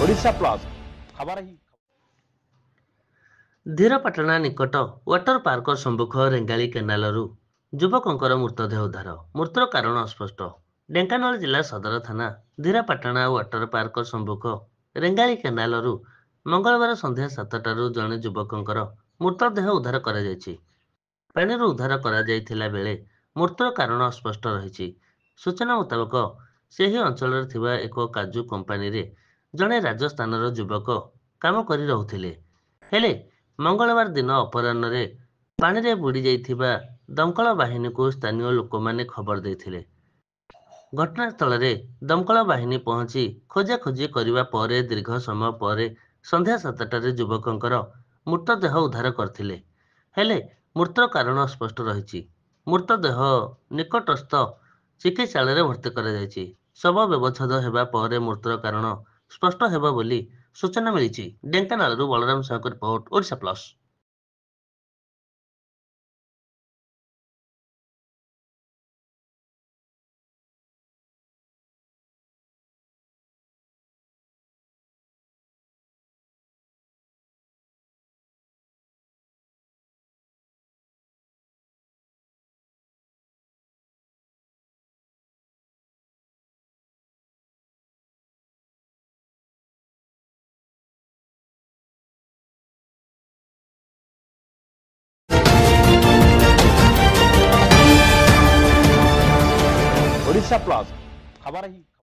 Odisha plus खबर ही ଧୀରପାଟଣା ନିକଟ water park ସମ୍ମୁଖ ରେଙ୍ଗାଳି କେନାଲରୁ ଯୁବକଙ୍କର ମୃତଦେହ ଉଦ୍ଧାର। ମୃତ୍ୟୁର କାରଣ ଅସ୍ପଷ୍ଟ। ଢେଙ୍କାନାଳ ଜିଲ୍ଲା ସଦର ଥାନା ଧୀରପାଟଣା ୱାଟର ପାର୍କ ସମ୍ମୁଖ ରେଙ୍ଗାଳି କେନାଲରୁ ମଙ୍ଗଳବାର ସନ୍ଧ୍ୟା 7ଟାରୁ ଜଣେ ଯୁବକଙ୍କର ମୃତଦେହ ଉଦ୍ଧାର କରାଯାଇଛି। ପାଣିରୁ ଉଦ୍ଧାର କରାଯାଇଥିଲା ବେଳେ ମୃତ୍ୟୁର କାରଣ ଅସ୍ପଷ୍ଟ ରହିଛି। ସୂଚନା ମୁତାବକ ସେହି ଅଞ୍ଚଳରେ ଥିବା ଏକ କାଜୁ କମ୍ପାନୀରେ ଜଣେ ରାଜସ୍ଥାନର ଯୁବକ କାମ କରି ରହୁଥିଲେ। ହେଲେ ମଙ୍ଗଳବାର ଦିନ ଅପରାହ୍ନରେ ପାଣିରେ ବୁଡ଼ି ଯାଇଥିବା ଦମକଳ ବାହିନୀକୁ ସ୍ଥାନୀୟ ଲୋକମାନେ ଖବର ଦେଇଥିଲେ। ଘଟଣାସ୍ଥଳରେ ଦମକଳ ବାହିନୀ ପହଞ୍ଚି ଖୋଜାଖୋଜି କରିବା ପରେ ଦୀର୍ଘ ସମୟ ପରେ ସନ୍ଧ୍ୟା 7ଟାରେ ଯୁବକଙ୍କର ମୃତଦେହ ଉଦ୍ଧାର କରିଥିଲେ। ହେଲେ ମୃତ୍ୟୁର କାରଣ ଅସ୍ପଷ୍ଟ ରହିଛି। ମୃତଦେହ ନିକଟସ୍ଥ ଚିକିତ୍ସାଳୟରେ ଭର୍ତ୍ତି କରାଯାଇଛି। ଶବ ବ୍ୟବଚ୍ଛେଦ ହେବା ପରେ ମୃତ୍ୟୁର କାରଣ ସ୍ପଷ୍ଟ ହେବ ବୋଲି ସୂଚନା ମିଳିଛି। ଢେଙ୍କାନାଳରୁ ବଳରାମ ସାହୁଙ୍କ report, Odisha plus. Odisha plus खबर ही